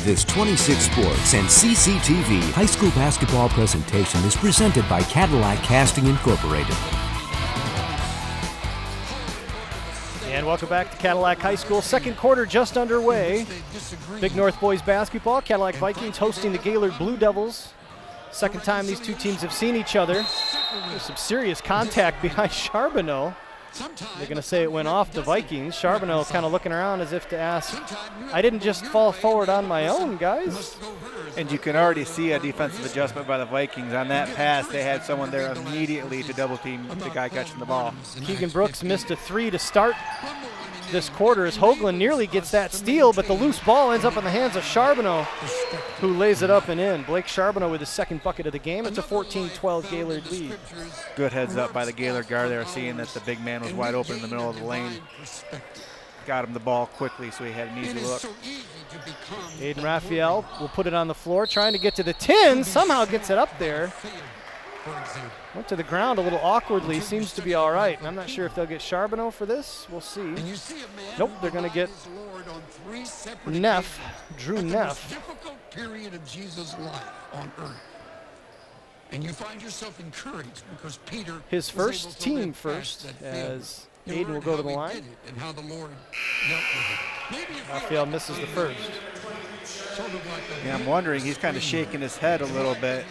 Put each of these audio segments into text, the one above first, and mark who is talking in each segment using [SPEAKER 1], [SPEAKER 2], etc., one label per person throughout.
[SPEAKER 1] This 26 Sports and CCTV high school basketball presentation is presented by Cadillac Casting Incorporated.
[SPEAKER 2] And welcome back to Cadillac High School. Second quarter just underway. Big North boys basketball. Cadillac Vikings hosting the Gaylord Blue Devils. Second time these two teams have seen each other. There's some serious contact behind Charbonneau. They're going to say it went off the Vikings. Charbonneau kind of looking around as if to ask, I didn't just fall forward on my own, guys.
[SPEAKER 3] And you can already see a defensive adjustment by the Vikings. On that pass, they had someone there immediately to double team the guy catching the ball.
[SPEAKER 2] Keegan Brooks missed a three to start this quarter as Hoagland nearly gets that steal, but the loose ball ends up in the hands of Charbonneau, who lays it up and in. Blake Charbonneau with his second bucket of the game. It's a 14-12 Gaylord lead. Good
[SPEAKER 3] heads up by the Gaylord guard there, seeing that the big man was wide open in the middle of the lane. Got him the ball quickly, so he had an easy look.
[SPEAKER 2] Aiden Raphael will put it on the floor, trying to get to the 10, somehow gets it up there. Went to the ground a little awkwardly, seems to be all right. And I'm not sure if they'll get Charbonneau for this. We'll see. Nope, they're going to get Neff, Drew Neff.
[SPEAKER 4] Period of Jesus' life on earth. And you find yourself encouraged because Peter,
[SPEAKER 2] his first team first, as Aiden will go to the line.
[SPEAKER 4] And how the Lord dealt with it.
[SPEAKER 2] Raphael misses the first.
[SPEAKER 3] Yeah, I'm wondering, he's kind of shaking his head a little bit.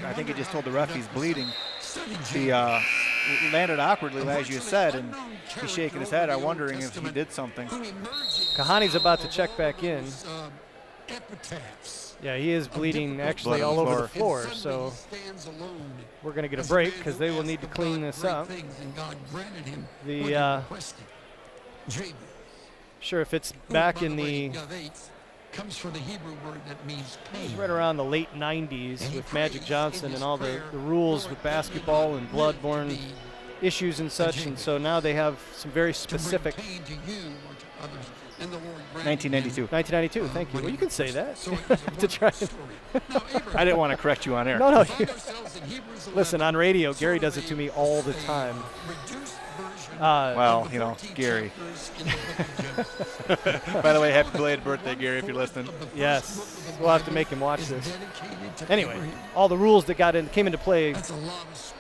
[SPEAKER 3] I think he just told the ref he's bleeding. He landed awkwardly, as you said, and he's shaking his head. I'm wondering if he did something.
[SPEAKER 2] Kahani's about to check back in. Yeah, he is bleeding actually all over the floor, so we're going to get a break because they will need to clean this up. Sure, if it's back in the
[SPEAKER 4] comes from the Hebrew word that means pain.
[SPEAKER 2] Right around the late 90s with Magic Johnson and all the rules with basketball and blood-borne issues and such, and so now they have some very specific.
[SPEAKER 3] 1992.
[SPEAKER 2] 1992, thank you. Well, you can say that. To try.
[SPEAKER 3] I didn't want to correct you on air.
[SPEAKER 2] No. Listen, on radio, Gary does it to me all the time.
[SPEAKER 3] Well, you know, Gary. By the way, happy belated birthday, Gary, if you're listening.
[SPEAKER 2] Yes, we'll have to make him watch this. Anyway, all the rules that came into play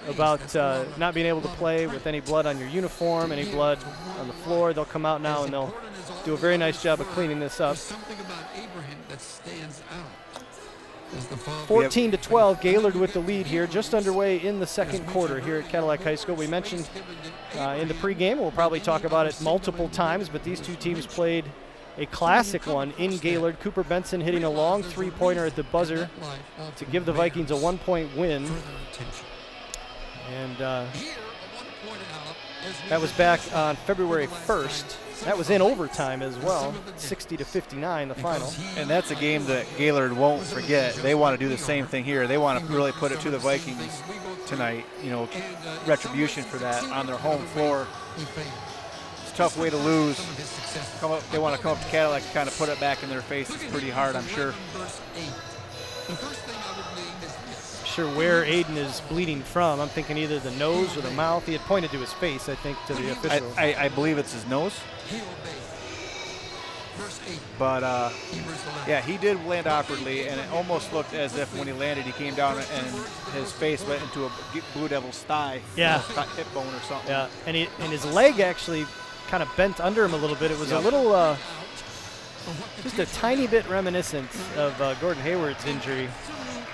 [SPEAKER 2] about not being able to play with any blood on your uniform, any blood on the floor, they'll come out now and they'll do a very nice job of cleaning this up. 14-12, Gaylord with the lead here, just underway in the second quarter here at Cadillac High School. We mentioned in the pregame, we'll probably talk about it multiple times, but these two teams played a classic one in Gaylord. Cooper Benson hitting a long three-pointer at the buzzer to give the Vikings a one-point win. And that was back on February 1st. That was in overtime as well, 60-59, the final.
[SPEAKER 3] And that's a game that Gaylord won't forget. They want to do the same thing here. They want to really put it to the Vikings tonight, you know, retribution for that on their home floor. It's a tough way to lose. They want to come up to Cadillac and kind of put it back in their face. It's pretty hard, I'm sure.
[SPEAKER 2] Sure where Aiden is bleeding from. I'm thinking either the nose or the mouth. He had pointed to his face, I think, to the official.
[SPEAKER 3] I believe it's his nose. But, yeah, he did land awkwardly, and it almost looked as if when he landed, he came down and his face went into a Blue Devil's thigh.
[SPEAKER 2] Yeah.
[SPEAKER 3] Hip bone or something.
[SPEAKER 2] Yeah, and his leg actually kind of bent under him a little bit. It was a little, just a tiny bit reminiscent of Gordon Hayward's injury.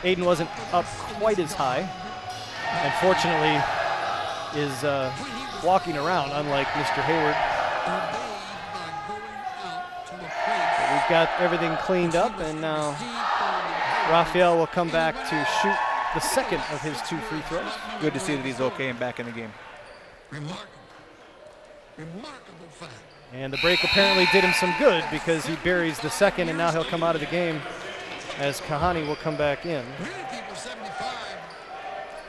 [SPEAKER 2] Aiden wasn't up quite as high, and fortunately is walking around, unlike Mr. Hayward. But we've got everything cleaned up, and now Raphael will come back to shoot the second of his two free throws.
[SPEAKER 3] Good to see that he's okay and back in the game.
[SPEAKER 4] Remarkable fact.
[SPEAKER 2] And the break apparently did him some good because he buries the second, and now he'll come out of the game as Kahani will come back in.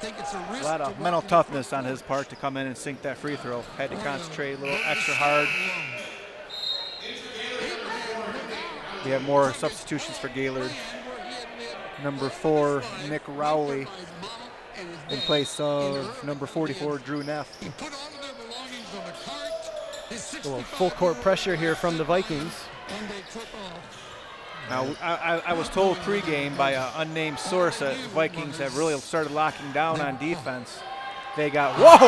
[SPEAKER 3] A lot of mental toughness on his part to come in and sink that free throw. Had to concentrate a little extra hard. We have more substitutions for Gaylord. Number 4, Nick Rowley, in place of number 44, Drew Neff.
[SPEAKER 2] A little full court pressure here from the Vikings.
[SPEAKER 3] Now, I was told pregame by an unnamed source that Vikings have really started locking down on defense. They got, whoa!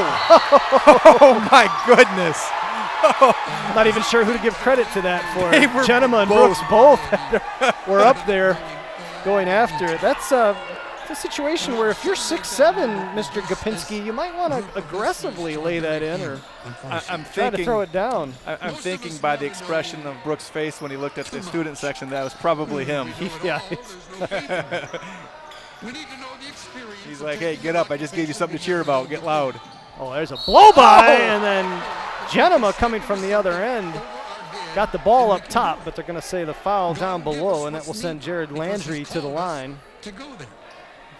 [SPEAKER 3] Oh, my goodness.
[SPEAKER 2] Not even sure who to give credit to that for.
[SPEAKER 3] They were
[SPEAKER 2] Genema and
[SPEAKER 3] both.
[SPEAKER 2] Brooks both were up there going after it. That's a situation where if you're 6'7", Mr. Gopinski, you might want to aggressively lay that in or
[SPEAKER 3] I'm
[SPEAKER 2] try to
[SPEAKER 3] thinking,
[SPEAKER 2] throw it down.
[SPEAKER 3] I'm thinking by the expression of Brooks' face when he looked at the student section that was probably him.
[SPEAKER 2] Yeah.
[SPEAKER 4] We need to know the experience.
[SPEAKER 3] He's like, hey, get up. I just gave you something to cheer about. Get loud.
[SPEAKER 2] Oh, there's a blow by, and then Genema coming from the other end got the ball up top, but they're going to say the foul down below, and that will send Jared Landry to the line.
[SPEAKER 4] To go there.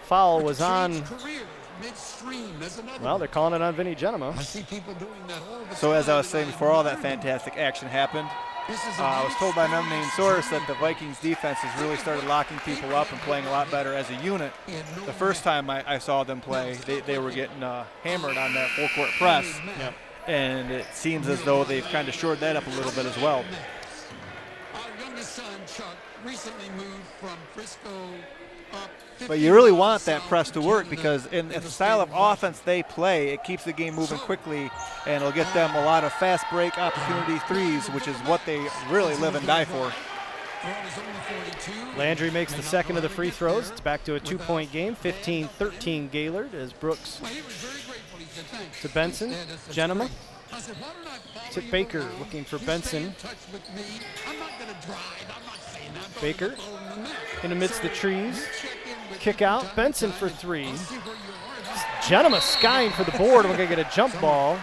[SPEAKER 2] Foul was on,
[SPEAKER 4] Career, midstream. There's another
[SPEAKER 2] well, they're calling it on Vinny Genema.
[SPEAKER 4] I see people doing that all the
[SPEAKER 3] So as I was
[SPEAKER 4] time.
[SPEAKER 3] saying before all that fantastic action happened, I was told by an unnamed source that the Vikings defense has really started locking people up and playing a lot better as a unit. The first time I saw them play, they were getting hammered on that full court press.
[SPEAKER 2] Yep.
[SPEAKER 3] And it seems as though they've kind of shored that up a little bit as well.
[SPEAKER 4] Our youngest son, Chuck, recently moved from Frisco up.
[SPEAKER 3] But you really want that press to work because in the style of offense they play, it keeps the game moving quickly and it'll get them a lot of fast break opportunity threes, which is what they really live and die for.
[SPEAKER 2] Landry makes the second of the free throws. It's back to a 2-point game, 15-13 Gaylord as Brooks to Benson, Genema. To Baker, looking for Benson. Baker in amidst the trees. Kick out, Benson for three. Genema skying for the board. We're going to get a jump ball.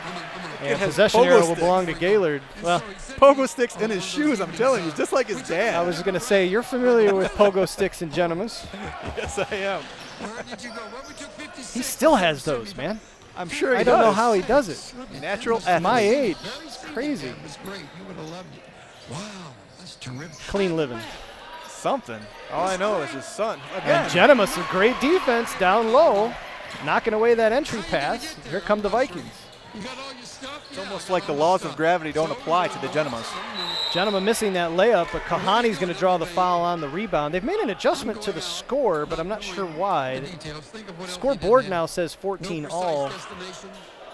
[SPEAKER 2] And possession
[SPEAKER 3] pogo
[SPEAKER 2] arrow will
[SPEAKER 3] sticks.
[SPEAKER 2] belong to Gaylord. Well,
[SPEAKER 3] Pogo sticks in his shoes, I'm telling you, just like his dad.
[SPEAKER 2] I was going to say, you're familiar with pogo sticks and Genema's.
[SPEAKER 3] Yes, I am.
[SPEAKER 2] He still has those, man.
[SPEAKER 3] I'm sure he
[SPEAKER 2] I don't know
[SPEAKER 3] does.
[SPEAKER 2] how he does it.
[SPEAKER 3] Natural
[SPEAKER 2] At my
[SPEAKER 3] athlete.
[SPEAKER 2] age, it's crazy.
[SPEAKER 4] That was great. You would have loved it. Wow, that's terrific.
[SPEAKER 2] Clean living.
[SPEAKER 3] Something. All I know is his son.
[SPEAKER 2] And
[SPEAKER 3] Again,
[SPEAKER 2] Genema, some great defense down low, knocking away that entry pass. Here come the Vikings.
[SPEAKER 4] You got all your stuff?
[SPEAKER 3] it's almost like the laws of gravity don't apply to the Genemas.
[SPEAKER 2] Genema missing that layup, but Kahani's going to draw the foul on the rebound. They've made an adjustment to the score, but I'm not sure why. The scoreboard now says 14 all.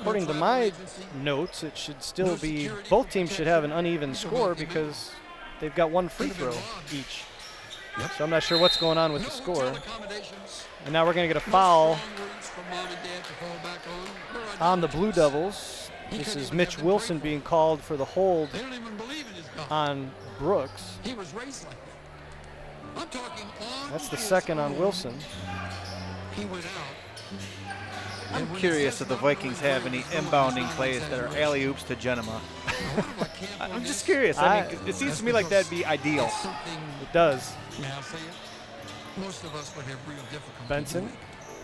[SPEAKER 2] According to my notes, it should still be, both teams should have an uneven score because they've got one free throw each. So I'm not sure what's going on with the score. And now we're going to get a foul on the Blue Devils. This is Mitch Wilson being called for the hold
[SPEAKER 4] They don't even believe in his God.
[SPEAKER 2] on Brooks.
[SPEAKER 4] He was raced like that. I'm talking on
[SPEAKER 2] That's the
[SPEAKER 4] court.
[SPEAKER 2] second on Wilson.
[SPEAKER 4] He went out.
[SPEAKER 3] I'm curious if the Vikings have any inbounding plays that are alley-oops to Genema. I'm just curious. I mean, it seems to me like that'd be ideal.
[SPEAKER 2] It does.
[SPEAKER 4] May I say it? Most of us would have real difficulty.
[SPEAKER 2] Benson
[SPEAKER 4] doing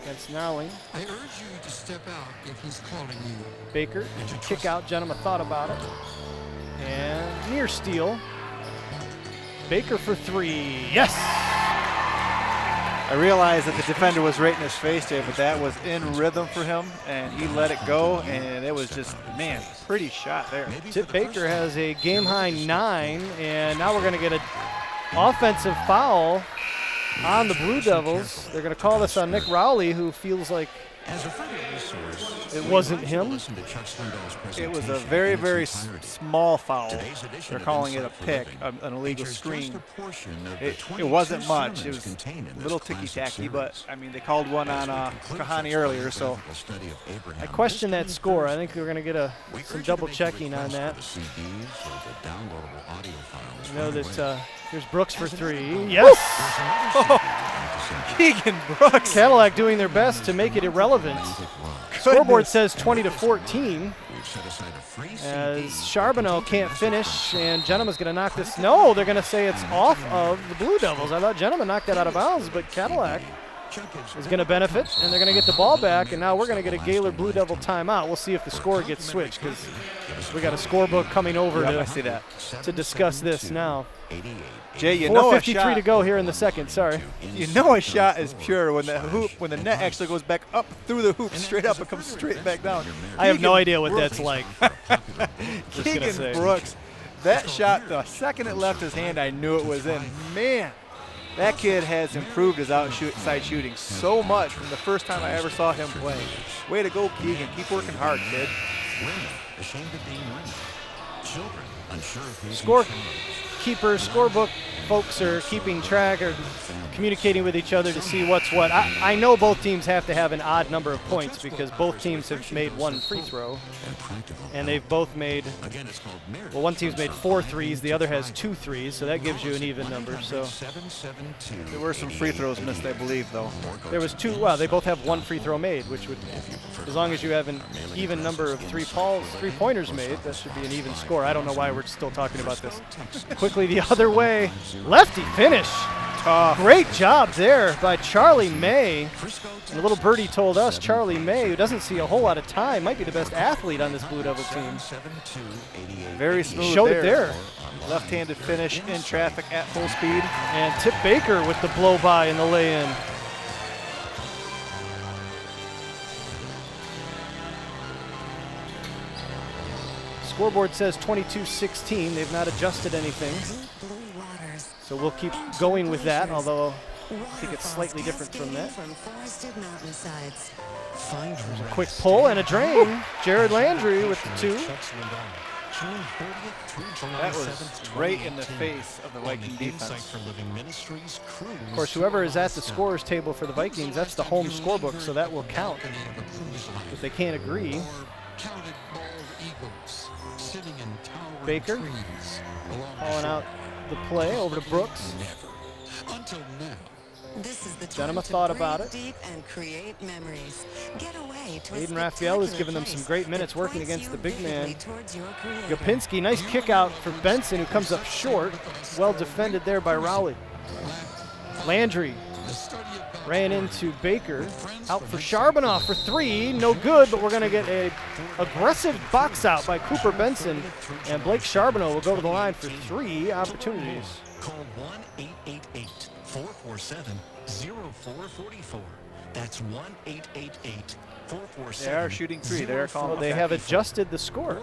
[SPEAKER 2] against Nowling.
[SPEAKER 4] it. I urge you to step out if he's calling you.
[SPEAKER 2] Baker, kick out. Genema thought about it. And near steal. Baker for three. Yes!
[SPEAKER 3] I realized that the defender was right in his face there, but that was in rhythm for him, and he let it go, and it was just, man, pretty shot there.
[SPEAKER 2] Tip Baker has a game-high 9, and now we're going to get an offensive foul on the Blue Devils. They're going to call this on Nick Rowley, who feels like it wasn't him.
[SPEAKER 3] It was a very, very small foul. They're calling it a pick, an illegal screen. It wasn't much. It was a little ticky-tacky, but, I mean, they called one on Kahani earlier, so.
[SPEAKER 2] I question that score. I think we're going to get some double-checking on that. I know that here's Brooks for three. Yes!
[SPEAKER 3] Keegan Brooks.
[SPEAKER 2] Cadillac doing their best to make it irrelevant. Scoreboard says 20-14 as Charbonneau can't finish, and Genema's going to knock this. No, they're going to say it's off of the Blue Devils. I thought Genema knocked that out of bounds, but Cadillac is going to benefit, and they're going to get the ball back, and now we're going to get a Gaylord Blue Devil timeout. We'll see if the score gets switched because we got a scorebook coming over
[SPEAKER 3] I see that.
[SPEAKER 2] to discuss this now.
[SPEAKER 3] Jay, you know a
[SPEAKER 2] 4:53
[SPEAKER 3] shot.
[SPEAKER 2] to go here in the second. Sorry.
[SPEAKER 3] You know a shot is pure when the net actually goes back up through the hoop, straight up and comes straight back down.
[SPEAKER 2] I have no idea what that's like.
[SPEAKER 3] Keegan Brooks, that shot, the second it left his hand, I knew it was in. Man, That kid has improved his outside shooting so much from the first time I ever saw him play. Way to go, Keegan. Keep working hard, kid.
[SPEAKER 2] Scorekeepers, scorebook folks are keeping track or communicating with each other to see what's what. I know both teams have to have an odd number of points because both teams have made one free throw. And they've both made, well, one team's made 4 threes, the other has 2 threes, so that gives you an even number. So
[SPEAKER 3] there were some free throws missed, I believe, though.
[SPEAKER 2] There was 2, well, they both have 1 free throw made, which would, as long as you have an even number of three-pointers made, that should be an even score. I don't know why we're still talking about this. Quickly the other way, lefty finish.
[SPEAKER 3] Tough.
[SPEAKER 2] Great job there by Charlie May. And a little birdie told us Charlie May, who doesn't see a whole lot of time, might be the best athlete on this Blue Devil team.
[SPEAKER 3] Very smooth.
[SPEAKER 2] Showed it there.
[SPEAKER 3] Left-handed finish in traffic at full speed.
[SPEAKER 2] And Tip Baker with the blow-by and the lay-in. Scoreboard says 22-16. They've not adjusted anything. So we'll keep going with that, although I think it's slightly different from that. There's a quick pull and a drain. Jared Landry with the 2.
[SPEAKER 3] That was right in the face of the Viking defense.
[SPEAKER 2] Of course, whoever is at the scorer's table for the Vikings, that's the home scorebook, so that will count. If they can't agree. Baker calling out the play over to Brooks. Genema thought about it. Aiden Raphael has given them some great minutes working against the big man. Gopinski, nice kick out for Benson, who comes up short. Well defended there by Rowley. Landry ran into Baker. Out for Charbonneau for 3. No good, but we're going to get a aggressive box out by Cooper Benson. And Blake Charbonneau will go to the line for 3 opportunities.
[SPEAKER 5] Call 1-888-447-0444. That's 1-888-447.
[SPEAKER 3] They are shooting 3. They are calling.
[SPEAKER 2] Well, they have adjusted the score.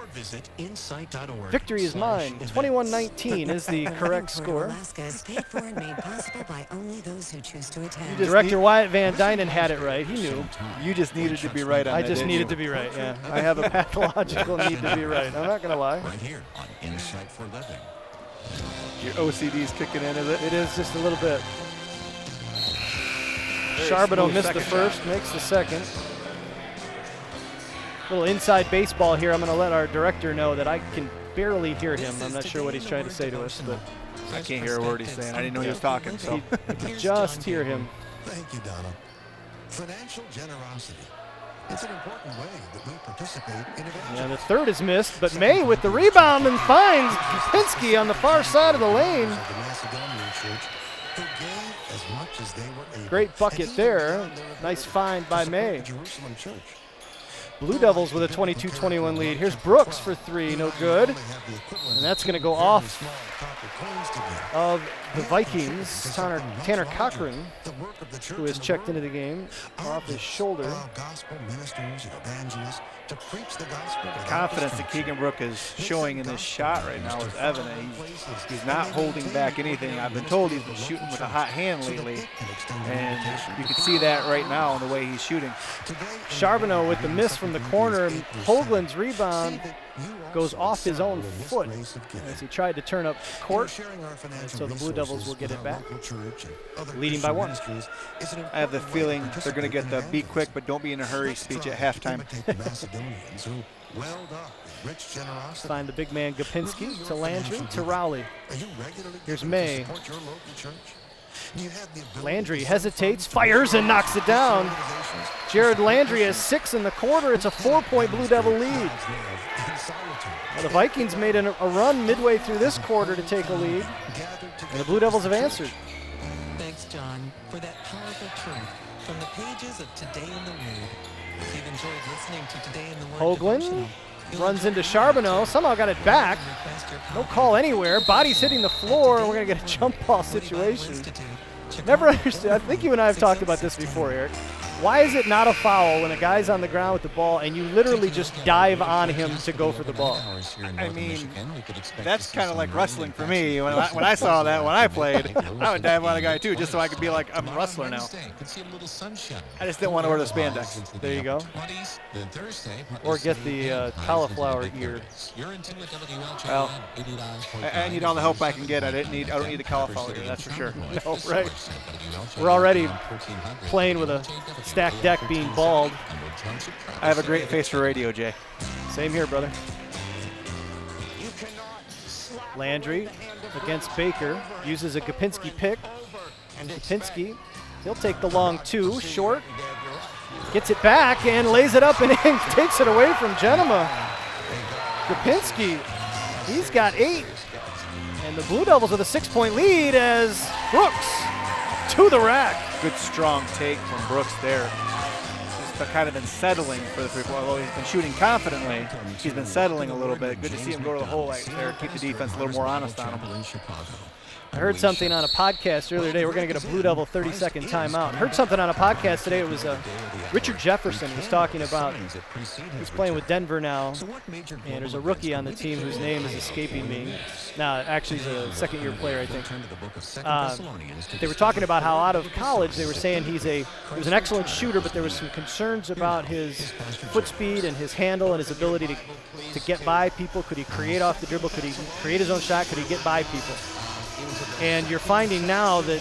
[SPEAKER 2] Victory is mine. 21-19 is the correct score. Director Wyatt Van Dynen had it right. He knew.
[SPEAKER 3] You just needed to be right on
[SPEAKER 2] I
[SPEAKER 3] that,
[SPEAKER 2] just
[SPEAKER 3] didn't
[SPEAKER 2] needed
[SPEAKER 3] you?
[SPEAKER 2] to be right, yeah. I have a pathological need to be right. I'm not going to lie.
[SPEAKER 5] Right here on Insight for Living.
[SPEAKER 3] Your OCD's kicking in, is it?
[SPEAKER 2] It is just a little bit.
[SPEAKER 3] Very
[SPEAKER 2] Charbonneau
[SPEAKER 3] smooth
[SPEAKER 2] missed the
[SPEAKER 3] second
[SPEAKER 2] first,
[SPEAKER 3] shot.
[SPEAKER 2] makes the second. Little inside baseball here. I'm going to let our director know that I can barely hear him. I'm not sure what he's trying to say to us, but
[SPEAKER 3] I can't hear a word he's saying. I didn't know he was talking. So
[SPEAKER 2] you can just hear him.
[SPEAKER 4] Thank you, Donna. Financial generosity. It's an important way that we participate in evangelism.
[SPEAKER 2] And the third is missed, but May with the rebound and finds Kapinski on the far side of the lane.
[SPEAKER 4] The Macedonian church who gave as much as they were able.
[SPEAKER 2] Great bucket
[SPEAKER 4] And
[SPEAKER 2] there.
[SPEAKER 4] even their
[SPEAKER 2] Nice
[SPEAKER 4] ability
[SPEAKER 2] find by
[SPEAKER 4] to support
[SPEAKER 2] May.
[SPEAKER 4] the Jerusalem church.
[SPEAKER 2] Blue Devils with a 22-21 lead. Here's Brooks for 3, no good. And that's going to go off of the Vikings. Tanner Cochran, who has checked into the game, off his shoulder.
[SPEAKER 4] Gospel ministers and evangelists to preach the gospel.
[SPEAKER 3] the confidence that Keegan Brook is showing in this shot right now is evident. He's not holding back anything. I've been told he's been shooting with a hot hand lately, and you can see that right now in the way he's shooting.
[SPEAKER 2] Charbonneau with the miss from the corner. Hoagland's rebound goes off his own foot as he tried to turn up court. So the Blue Devils will get it back, leading by 1.
[SPEAKER 3] I have the feeling they're going to get the be quick but don't be in a hurry speech at halftime.
[SPEAKER 2] Find the big man Gopinski to Landry to Rowley. Here's May. Landry hesitates, fires, and knocks it down. Jared Landry has 6 in the quarter. It's a 4-point Blue Devil lead. Well, the Vikings made a run midway through this quarter to take a lead, and the Blue Devils have answered.
[SPEAKER 6] Thanks, John, for that powerful truth from the pages of Today in the Word. If you've enjoyed listening to Today in the Word
[SPEAKER 2] Hoagland
[SPEAKER 6] devotional, you'll
[SPEAKER 2] runs into Charbonneau, somehow got it back.
[SPEAKER 6] request your
[SPEAKER 2] No
[SPEAKER 6] copy.
[SPEAKER 2] call anywhere. Body's hitting the floor, and we're going to get a jump ball situation. Never understood. I think you and I have talked about this before, Eric. Why is it not a foul when a guy's on the ground with the ball and you literally just dive on him to go for the ball?
[SPEAKER 3] I mean, that's kind of like wrestling for me. When I saw that when I played, I would dive on a guy too, just so I could be like, I'm a wrestler now. I just didn't want to wear the spandex.
[SPEAKER 2] There you go. Or get the cauliflower ear.
[SPEAKER 3] Well, I need all the help I can get. I don't need the cauliflower ear, that's for sure.
[SPEAKER 2] No, right. We're already playing with a stacked deck being bald.
[SPEAKER 3] I have a great face for radio, Jay.
[SPEAKER 2] Same here, brother. Landry against Baker uses a Gopinski pick. And Gopinski, he'll take the long 2, short. Gets it back and lays it up and in, takes it away from Genema. Gopinski, he's got 8. And the Blue Devils with a 6-point lead as Brooks to the rack.
[SPEAKER 3] Good strong take from Brooks there. He's kind of been settling for the three-point, although he's been shooting confidently. He's been settling a little bit. Good to see him go to the hole right there, keep the defense a little more honest on him.
[SPEAKER 2] I heard something on a podcast earlier today. We're going to get a Blue Devil 30-second timeout. I heard something on a podcast today. It was Richard Jefferson was talking about he's playing with Denver now, and there's a rookie on the team whose name is escaping me. No, actually he's a second-year player, I think. They were talking about how out of college they were saying he was an excellent shooter, but there was some concerns about his foot speed and his handle and his ability to get by people. Could he create off the dribble? Could he create his own shot? Could he get by people? And you're finding now that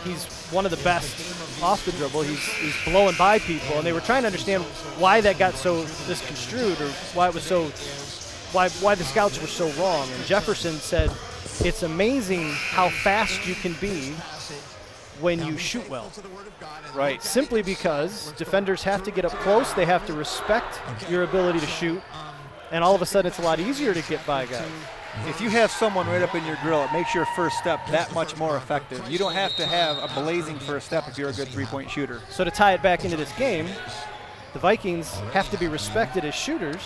[SPEAKER 2] he's one of the best off the dribble. He's blowing by people, and they were trying to understand why that got so misconstrued, or why it was so, why the scouts were so wrong. And Jefferson said, it's amazing how fast you can be when you shoot well.
[SPEAKER 3] Right.
[SPEAKER 2] Simply because defenders have to get up close, they have to respect your ability to shoot, and all of a sudden it's a lot easier to get by guys.
[SPEAKER 3] If you have someone right up in your drill, it makes your first step that much more effective. You don't have to have a blazing first step if you're a good three-point shooter.
[SPEAKER 2] So to tie it back into this game, the Vikings have to be respected as shooters,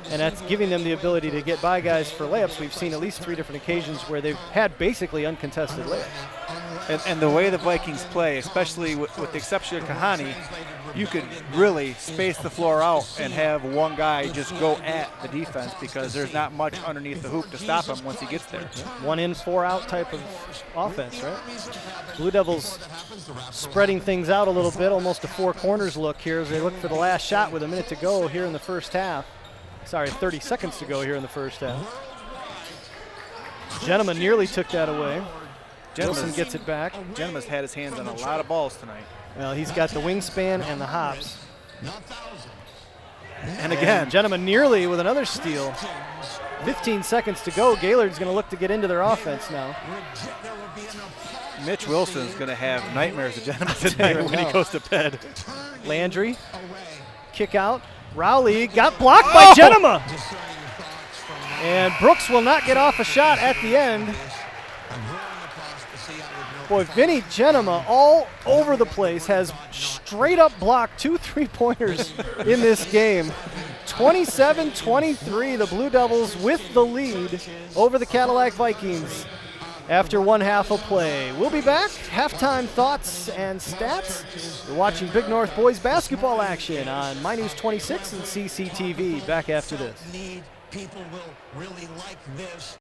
[SPEAKER 2] and that's giving them the ability to get by guys for layups. We've seen at least 3 different occasions where they've had basically uncontested layups.
[SPEAKER 3] And the way the Vikings play, especially with the exception of Kahani, you could really space the floor out and have one guy just go at the defense because there's not much underneath the hoop to stop him once he gets there.
[SPEAKER 2] 1 in, 4 out type of offense, right? Blue Devils spreading things out a little bit, almost a 4 corners look here as they look for the last shot with a minute to go here in the first half. Sorry, 30 seconds to go here in the first half. Genema nearly took that away. Wilson gets it back.
[SPEAKER 3] Genema's had his hands on a lot of balls tonight.
[SPEAKER 2] Well, he's got the wingspan and the hops.
[SPEAKER 3] And again,
[SPEAKER 2] Genema nearly with another steal. 15 seconds to go. Gaylord's going to look to get into their offense now.
[SPEAKER 3] Mitch Wilson's going to have nightmares of Genema today when he goes to bed.
[SPEAKER 2] Landry, kick out. Rowley got blocked by Genema. And Brooks will not get off a shot at the end. Boy, Vinny Genema all over the place has straight up blocked 2 3-pointers in this game. 27-23, the Blue Devils with the lead over the Cadillac Vikings after 1 half of play. We'll be back. Halftime thoughts and stats. You're watching Big North Boys basketball action on My News 26 and CCTV. Back after this.
[SPEAKER 4] People will really like this.